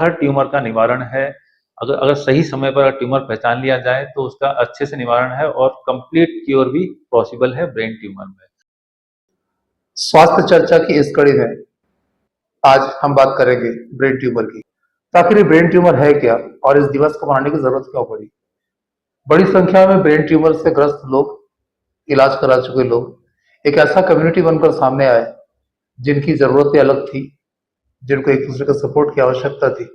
हर tumour का निवारण है। अगर अगर सही समय पर ट्यूमर पहचान लिया जाए तो उसका अच्छे से निवारण है और कंप्लीट क्योर भी पॉसिबल है ब्रेन ट्यूमर में। स्वास्थ्य चर्चा की इस कड़ी में आज हम बात करेंगे ब्रेन ट्यूमर की। तो आखिर ये ब्रेन ट्यूमर है क्या और इस दिवस को मनाने की जरूरत क्यों पड़ी? बड़ी संख्या में ब्रेन ट्यूमर से ग्रस्त लोग, इलाज करा चुके लोग एक ऐसा कम्युनिटी बनकर सामने आए जिनकी जरूरतें अलग थी, जिनको एक दूसरे का सपोर्ट की आवश्यकता थी,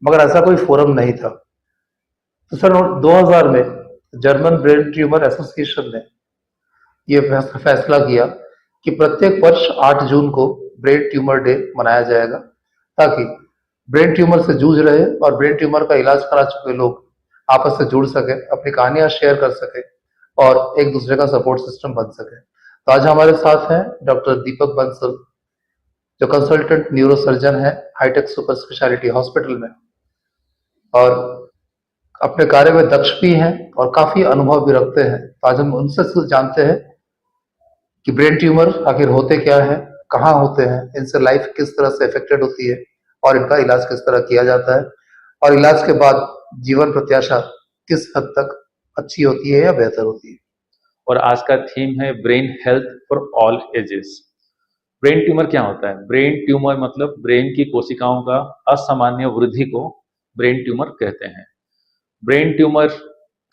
मगर ऐसा कोई फोरम नहीं था। तो सन 2000 में जर्मन ब्रेन ट्यूमर एसोसिएशन ने यह फैसला किया कि प्रत्येक वर्ष 8 जून को ब्रेन ट्यूमर डे मनाया जाएगा, ताकि ब्रेन ट्यूमर से जूझ रहे और ब्रेन ट्यूमर का इलाज करा चुके लोग आपस से जुड़ सके, अपनी कहानियां शेयर कर सके और एक दूसरे का सपोर्ट सिस्टम बन सके। तो आज हमारे साथ हैं डॉक्टर दीपक बंसल, जो कंसल्टेंट न्यूरोसर्जन है हाईटेक सुपर स्पेशलिटी हॉस्पिटल में, और अपने कार्य में दक्ष भी हैं और काफी अनुभव भी रखते हैं। तो आज हम उनसे जानते हैं कि ब्रेन ट्यूमर आखिर होते क्या है, कहाँ होते हैं, इनसे लाइफ किस तरह से इफेक्टेड होती है और इनका इलाज किस तरह किया जाता है, और इलाज के बाद जीवन प्रत्याशा किस हद तक अच्छी होती है या बेहतर होती है। और आज का थीम है brain health for all ages. Brain tumour क्या होता है? ब्रेन ट्यूमर मतलब ब्रेन की कोशिकाओं का असामान्य वृद्धि को ब्रेन ट्यूमर कहते हैं। ब्रेन ट्यूमर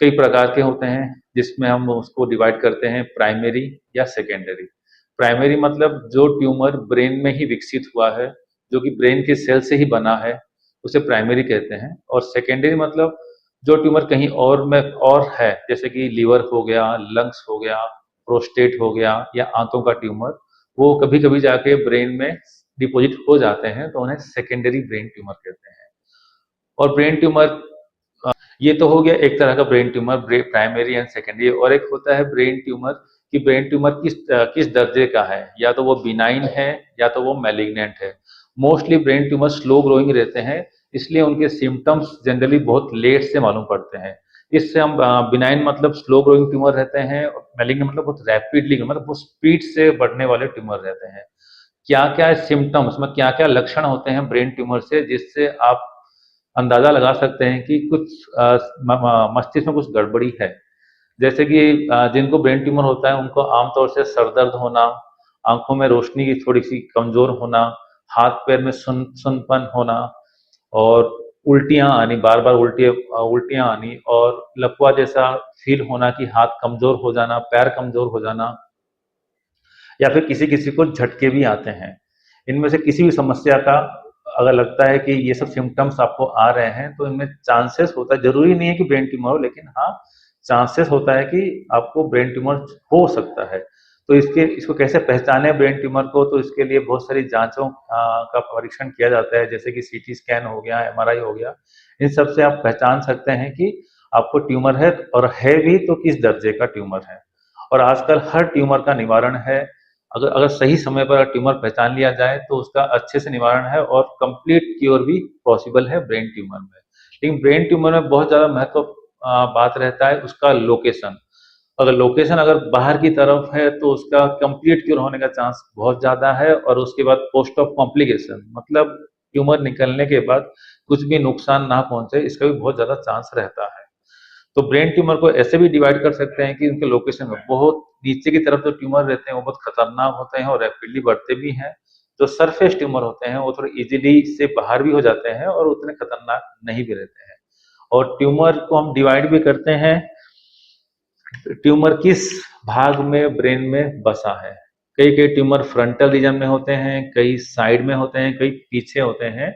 कई प्रकार के होते हैं, जिसमें हम उसको डिवाइड करते हैं प्राइमरी या सेकेंडरी। प्राइमरी मतलब जो ट्यूमर ब्रेन में ही विकसित हुआ है, जो कि ब्रेन के सेल से ही बना है, उसे प्राइमरी कहते हैं। और सेकेंडरी मतलब जो ट्यूमर कहीं और में और है, जैसे कि लीवर हो गया, लंग्स हो गया, प्रोस्टेट हो गया या आंतों का ट्यूमर, वो कभी कभी जाके ब्रेन में डिपॉजिट हो जाते हैं, तो उन्हें सेकेंडरी ब्रेन ट्यूमर कहते हैं। और ब्रेन ट्यूमर ये तो हो गया एक तरह का brain tumour, primary and secondary. और एक होता है ब्रेन ट्यूमर कि ब्रेन ट्यूमर किस दर्जे का है, या तो वो बिनाइन है या तो वो मैलिग्नेंट है। Mostly brain tumour slow growing रहते हैं, इसलिए उनके सिम्टम्स जनरली बहुत लेट से मालूम पड़ते हैं। इससे हम बिनाइन मतलब स्लो ग्रोइंग ट्यूमर रहते हैं, मैलिग्नेंट मतलब बहुत रैपिडली, मतलब बहुत स्पीड से बढ़ने वाले ट्यूमर रहते हैं। क्या क्या सिम्टम्स में क्या क्या लक्षण होते हैं ब्रेन ट्यूमर से, जिससे आप अंदाजा लगा सकते हैं कि कुछ मस्तिष्क में कुछ गड़बड़ी है। जैसे कि जिनको ब्रेन ट्यूमर होता है उनको आमतौर से सर दर्द होना, आंखों में रोशनी की थोड़ी सी कमजोर होना, हाथ पैर में सुनपन होना, और उल्टियां आनी, बार बार उल्टियां आनी, और लकवा जैसा फील होना कि हाथ कमजोर हो जाना, पैर कमजोर हो जाना, या फिर किसी किसी को झटके भी आते हैं। इनमें से किसी भी समस्या का अगर लगता है कि ये सब सिम्टम्स आपको आ रहे हैं, तो इनमें चांसेस होता है, जरूरी नहीं है कि ब्रेन ट्यूमर हो, लेकिन हाँ चांसेस होता है कि आपको ब्रेन ट्यूमर हो सकता है। तो इसको कैसे पहचाने ब्रेन ट्यूमर को? तो इसके लिए बहुत सारी जांचों का परीक्षण किया जाता है, जैसे कि सीटी स्कैन हो गया, एमआरआई हो गया। इन सब से आप पहचान सकते हैं कि आपको ट्यूमर है, और है भी तो किस दर्जे का ट्यूमर है। और आजकल हर ट्यूमर का निवारण है। अगर अगर सही समय पर ट्यूमर पहचान लिया जाए तो उसका अच्छे से निवारण है और कंप्लीट क्योर भी पॉसिबल है ब्रेन ट्यूमर में। लेकिन ब्रेन ट्यूमर में बहुत ज़्यादा महत्व बात रहता है उसका लोकेशन। अगर लोकेशन अगर बाहर की तरफ है तो उसका कंप्लीट क्योर होने का चांस बहुत ज़्यादा है। और उसके बाद पोस्ट ऑफ कॉम्प्लिकेशन मतलब ट्यूमर निकलने के बाद कुछ भी नुकसान ना पहुंचे, इसका भी बहुत ज़्यादा चांस रहता है। तो ब्रेन ट्यूमर को ऐसे भी डिवाइड कर सकते हैं कि उनके लोकेशन में बहुत नीचे की तरफ जो ट्यूमर रहते हैं वो बहुत खतरनाक होते हैं और रैपिडली बढ़ते भी हैं। जो सरफेस ट्यूमर होते हैं वो थोड़े इजीली से बाहर भी हो जाते हैं और उतने खतरनाक नहीं भी रहते हैं। और ट्यूमर को हम डिवाइड भी करते हैं, ट्यूमर किस भाग में ब्रेन में बसा है। कई कई ट्यूमर फ्रंटल रीजन में होते हैं, कई साइड में होते हैं, कई पीछे होते हैं।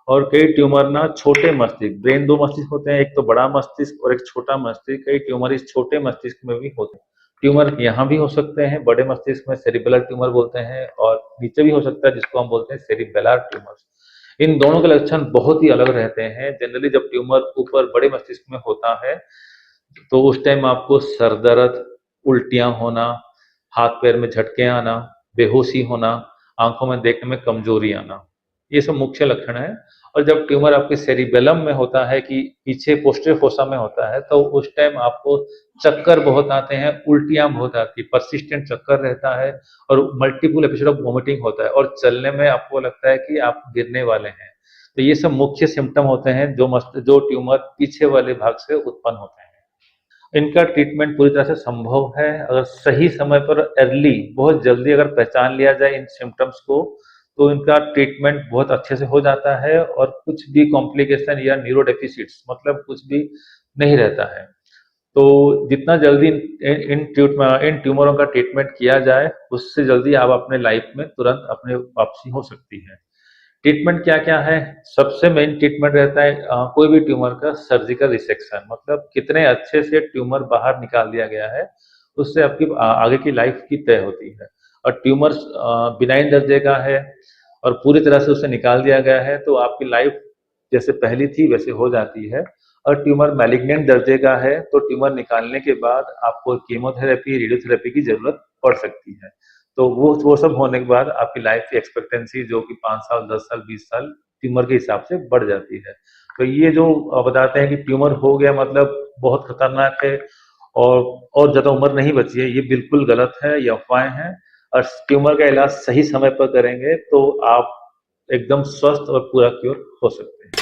और कई ट्यूमर ना छोटे मस्तिष्क, ब्रेन दो मस्तिष्क होते हैं, एक तो बड़ा मस्तिष्क और एक छोटा मस्तिष्क, कई ट्यूमर इस छोटे मस्तिष्क में भी होते हैं। ट्यूमर यहाँ भी हो सकते हैं बड़े मस्तिष्क में, सेरिबेलर ट्यूमर बोलते हैं, और नीचे भी हो सकता है जिसको हम बोलते हैं सेरिबेलर ट्यूमर्स। इन दोनों के लक्षण बहुत ही अलग रहते हैं। जनरली जब ट्यूमर ऊपर बड़े मस्तिष्क में होता है तो उस टाइम आपको सर दर्द, उल्टियां होना, हाथ पैर में झटके आना, बेहोशी होना, आंखों में देखने में कमजोरी आना, ये सब मुख्य लक्षण है। और जब ट्यूमर आपके सेरिबेलम में होता है कि पीछे पोस्टीरियर फोसा में होता है, तो उस टाइम आपको चक्कर बहुत आते हैं, उल्टियां बहुत आती है, परसिस्टेंट चक्कर रहता है, और मल्टीपल एपिसोड ऑफ वॉमिटिंग होता है, और चलने में आपको लगता है कि आप गिरने वाले हैं। तो ये सब मुख्य सिम्पटम होते हैं जो ट्यूमर पीछे वाले भाग से उत्पन्न होते हैं। इनका ट्रीटमेंट पूरी तरह से संभव है अगर सही समय पर अर्ली बहुत जल्दी अगर पहचान लिया जाए इन सिम्पटम्स को, तो इनका ट्रीटमेंट बहुत अच्छे से हो जाता है और कुछ भी कॉम्प्लिकेशन या न्यूरो डेफिसिट्स मतलब कुछ भी नहीं रहता है। तो जितना जल्दी इन ट्यूमरों का ट्रीटमेंट किया जाए, उससे जल्दी आप अपने लाइफ में तुरंत अपने वापसी हो सकती है। ट्रीटमेंट क्या-क्या है? सबसे मेन ट्रीटमेंट रहता है कोई भी ट्यूमर का सर्जिकल रिसेक्शन मतलब कितने अच्छे से ट्यूमर बाहर निकाल दिया गया है, उससे आपकी आगे की लाइफ की तय होती है। और ट्यूमर बिनाइन दर्जे का है और पूरी तरह से उसे निकाल दिया गया है, तो आपकी लाइफ जैसे पहली थी वैसे हो जाती है। और ट्यूमर मैलिग्नेंट दर्जे का है, तो ट्यूमर निकालने के बाद आपको कीमोथेरेपी, रेडियोथेरेपी की ज़रूरत पड़ सकती है। तो वो सब होने के बाद आपकी लाइफ की एक्सपेक्टेंसी जो कि 5 साल, 10 साल, 20 साल ट्यूमर के हिसाब से बढ़ जाती है। तो ये जो बताते हैं कि ट्यूमर हो गया मतलब बहुत खतरनाक है और ज़्यादा उम्र नहीं बची है, ये बिल्कुल गलत है, ये अफ़वाहें हैं। और ट्यूमर का इलाज सही समय पर करेंगे तो आप एकदम स्वस्थ और पूरा क्योर हो सकते हैं।